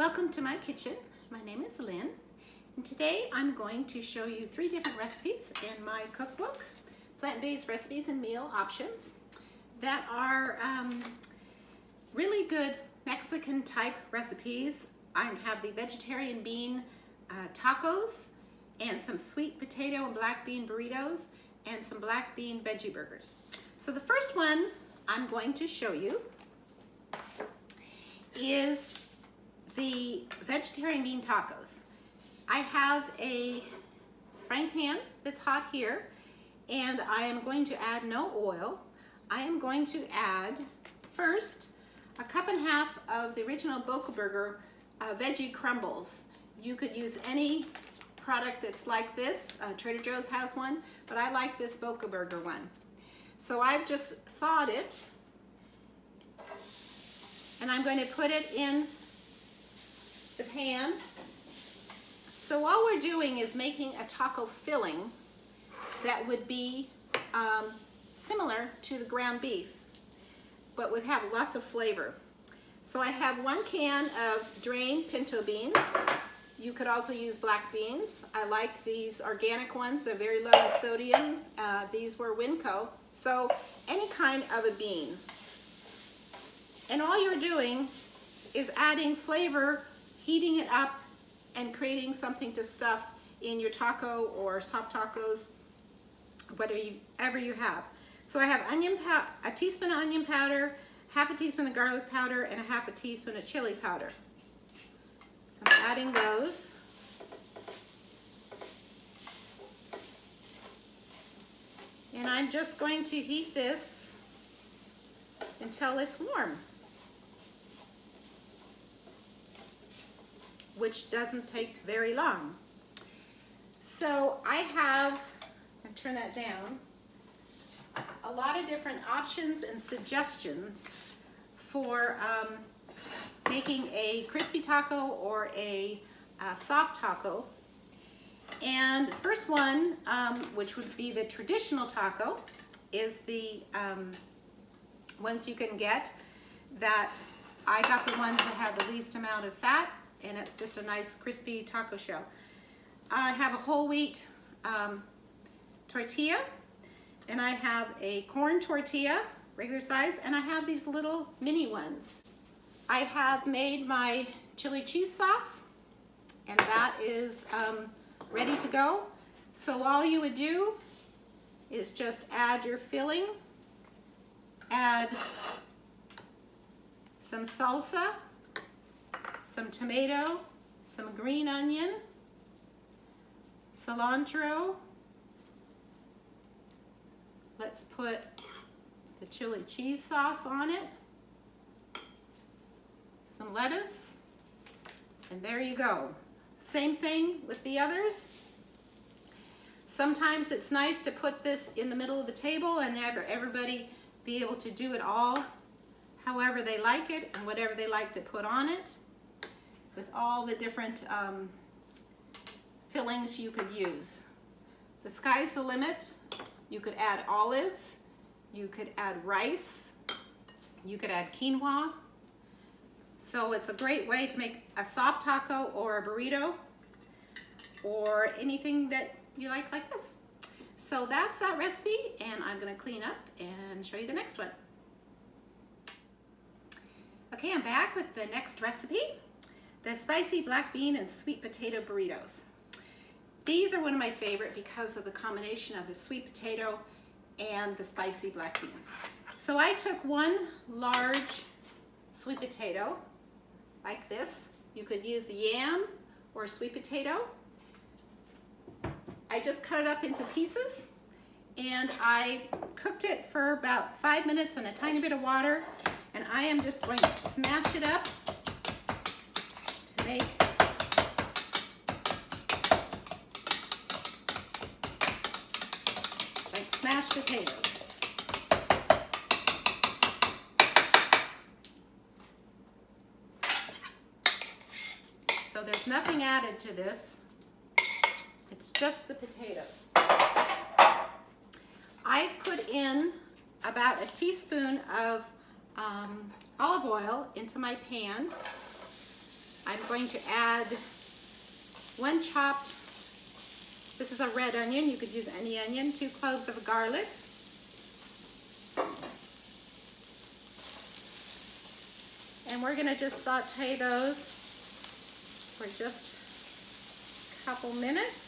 Welcome to my kitchen. My name is Lynn, and today I'm going to show you 3 different recipes in my cookbook, plant-based recipes and meal options that are really good Mexican type recipes. I have the vegetarian bean tacos and some sweet potato and black bean burritos and some black bean veggie burgers. So the first one I'm going to show you is the vegetarian bean tacos. I have a frying pan that's hot here, and I am going to add no oil. I am going to add first a cup and a half of the original Boca Burger veggie crumbles. You could use any product that's like this. Trader Joe's has one, but I like this Boca Burger one. So I've just thawed it, and I'm going to put it in the pan. So all we're doing is making a taco filling that would be similar to the ground beef, but would have lots of flavor. So I have 1 can of drained pinto beans. You could also use black beans. I like these organic ones. They're very low in sodium. These were Winco. So any kind of a bean. And all you're doing is adding flavor, heating it up, and creating something to stuff in your taco or soft tacos, whatever you have. So I have a teaspoon of onion powder, half a teaspoon of garlic powder, and a half a teaspoon of chili powder. So I'm adding those. And I'm just going to heat this until it's warm, which doesn't take very long. So I have, and turn that down, a lot of different options and suggestions for making a crispy taco or a soft taco. And the first one, which would be the traditional taco, is the ones you can get that I got the ones that have the least amount of fat, and it's just a nice crispy taco shell. I have a whole wheat tortilla, and I have a corn tortilla, regular size, and I have these little mini ones. I have made my chili cheese sauce, and that is ready to go. So all you would do is just add your filling, add some salsa, some tomato, some green onion, cilantro. Let's put the chili cheese sauce on it, some lettuce, and there you go. Same thing with the others. Sometimes it's nice to put this in the middle of the table and have everybody be able to do it all however they like it and whatever they like to put on it, with all the different fillings you could use. The sky's the limit. You could add olives, you could add rice, you could add quinoa. So it's a great way to make a soft taco or a burrito or anything that you like this. So that's that recipe, and I'm gonna clean up and show you the next one. Okay, I'm back with the next recipe, the spicy black bean and sweet potato burritos. These are one of my favorite because of the combination of the sweet potato and the spicy black beans. So I took 1 large sweet potato, like this. You could use yam or sweet potato. I just cut it up into pieces, and I cooked it for about 5 minutes in a tiny bit of water, and I am just going to smash it up to make like smashed potatoes. So there's nothing added to this. It's just the potatoes. I put in about a teaspoon of olive oil into my pan. I'm going to add one chopped, this is a red onion, you could use any onion, 2 cloves of garlic, and we're going to just saute those for just a couple minutes.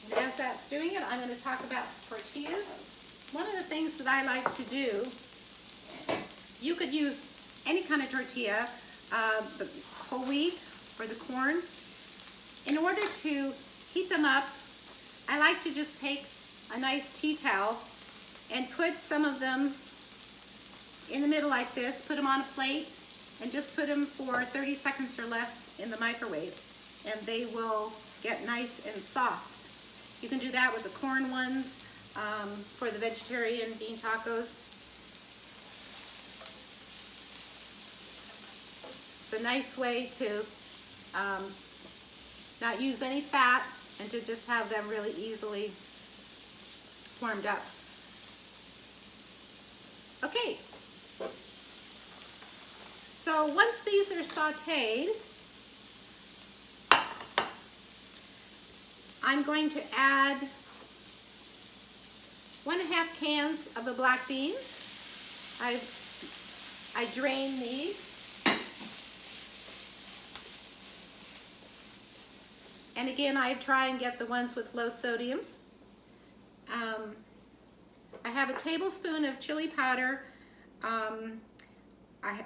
And as that's doing it, I'm going to talk about tortillas. One of the things that I like to do, you could use any kind of tortilla, the whole wheat or the corn. In order to heat them up, I like to just take a nice tea towel and put some of them in the middle like this, put them on a plate, and just put them for 30 seconds or less in the microwave, and they will get nice and soft. You can do that with the corn ones, for the vegetarian bean tacos. It's a nice way to not use any fat and to just have them really easily warmed up. Okay, so once these are sauteed, I'm going to add 1.5 cans of the black beans. I drain these. And again, I try and get the ones with low sodium. I have a tablespoon of chili powder,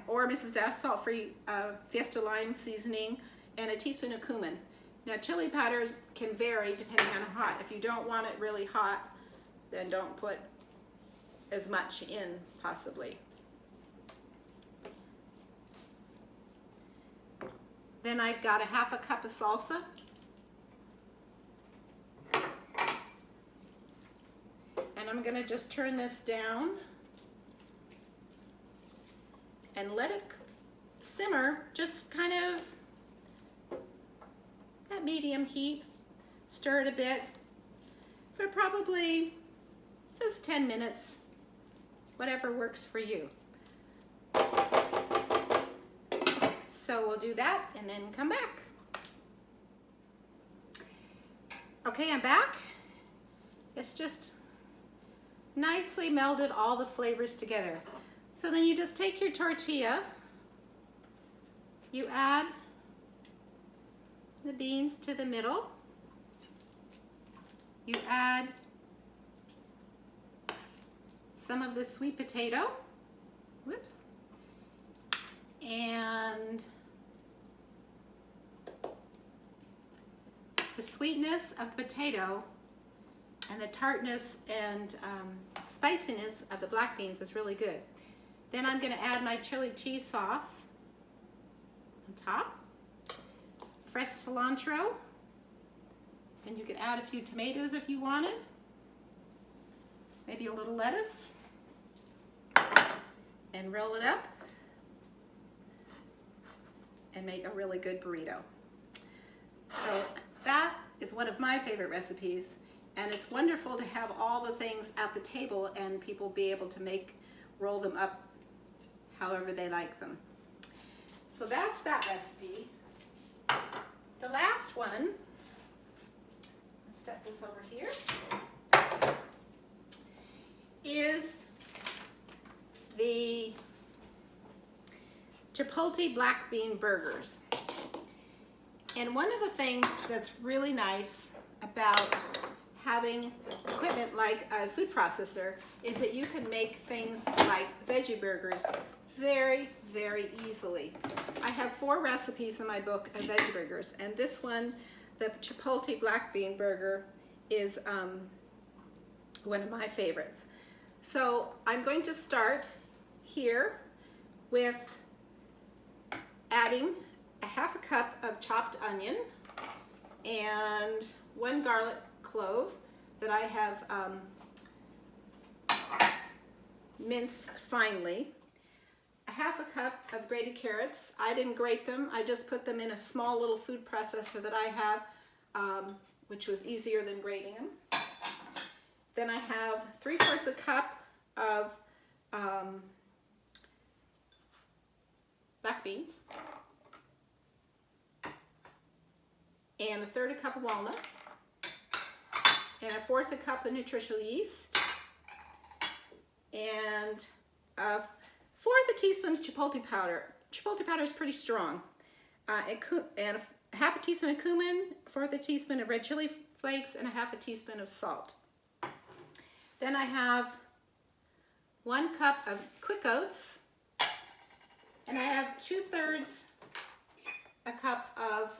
or Mrs. Dash salt-free Fiesta lime seasoning, and a teaspoon of cumin. Now, chili powder can vary depending on how hot. If you don't want it really hot, then don't put as much in, possibly. Then I've got 1/2 cup of salsa. And I'm gonna just turn this down and let it simmer, just kind of at medium heat. Stir it a bit for probably, it says 10 minutes, whatever works for you. So we'll do that and then come back. Okay, I'm back. It's just nicely melded all the flavors together. So then you just take your tortilla, you add the beans to the middle, you add some of the sweet potato, whoops, and the sweetness of potato and the tartness and spiciness of the black beans is really good. Then I'm going to add my chili cheese sauce on top, fresh cilantro, and you could add a few tomatoes if you wanted, maybe a little lettuce, and roll it up and make a really good burrito. So that is one of my favorite recipes. And it's wonderful to have all the things at the table and people be able to roll them up however they like them. So that's that recipe. The last one, let's set this over here, is the Chipotle black bean burgers. And one of the things that's really nice about having equipment like a food processor is that you can make things like veggie burgers very, very easily. I have 4 recipes in my book of veggie burgers, and this one, the Chipotle black bean burger, is one of my favorites. So I'm going to start here with adding 1/2 cup of chopped onion and 1 garlic clove that I have minced finely. 1/2 cup of grated carrots. I didn't grate them, I just put them in a small little food processor that I have, which was easier than grating them. Then I have 3/4 cup of black beans, and 1/3 cup of walnuts, and 1/4 cup of nutritional yeast, and 1/4 teaspoon of chipotle powder. Chipotle powder is pretty strong. And 1/2 teaspoon of cumin, 1/4 teaspoon of red chili flakes, and 1/2 teaspoon of salt. Then I have 1 cup of quick oats, and I have 2/3 a cup of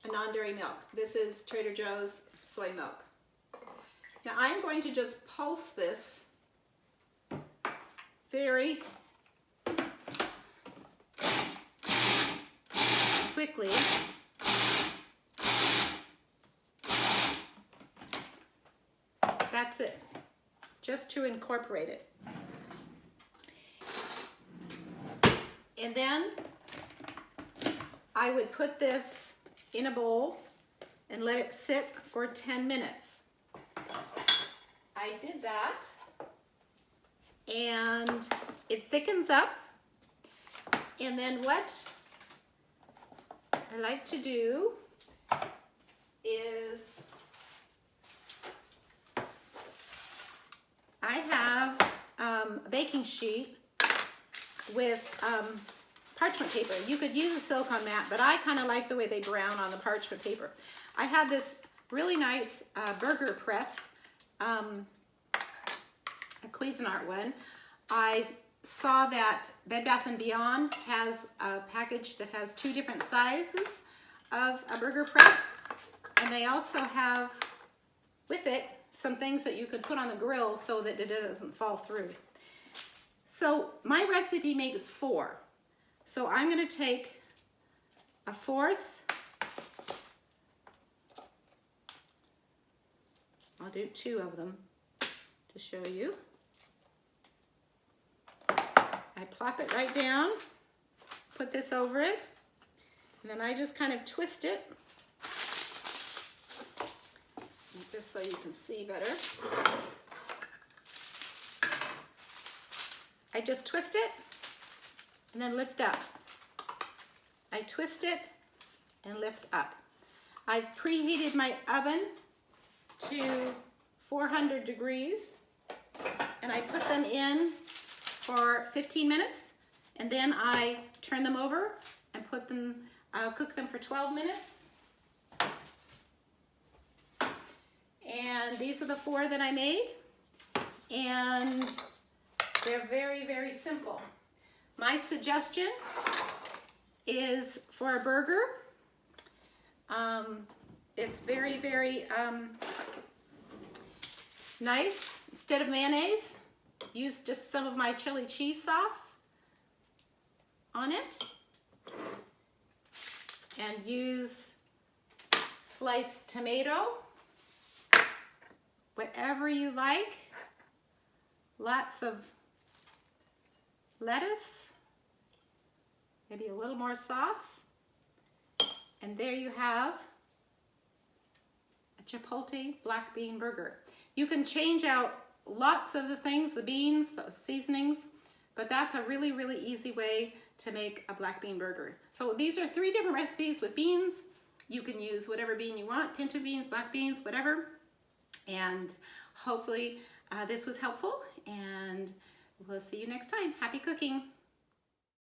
a non-dairy milk. This is Trader Joe's soy milk. Now I'm going to just pulse this very quickly. That's it, just to incorporate it. And then I would put this in a bowl and let it sit for 10 minutes. I did that, and it thickens up. And then what I like to do is I have a baking sheet with parchment paper. You could use a silicone mat, but I kind of like the way they brown on the parchment paper. I have this really nice burger press, a Cuisinart one. I saw that Bed Bath & Beyond has a package that has 2 different sizes of a burger press, and they also have with it some things that you could put on the grill so that it doesn't fall through. So my recipe makes 4. So I'm going to take a 1/4. I'll do 2 of them to show you. I plop it right down, put this over it, and then I just kind of twist it, just so you can see better. I just twist it and then lift up. I twist it and lift up. I've preheated my oven to 400 degrees, and I put them in for 15 minutes, and then I turn them over and cook them for 12 minutes. And these are the 4 that I made, and they're very, very simple. My suggestion is for a burger. It's very, very nice. Instead of mayonnaise, use just some of my chili cheese sauce on it, and use sliced tomato, whatever you like, lots of lettuce, maybe a little more sauce, and there you have a chipotle black bean burger. You can change out lots of the things, the beans, the seasonings, but that's a really, really easy way to make a black bean burger. So these are 3 different recipes with beans. You can use whatever bean you want, pinto beans, black beans, whatever. And hopefully this was helpful, and we'll see you next time. Happy cooking.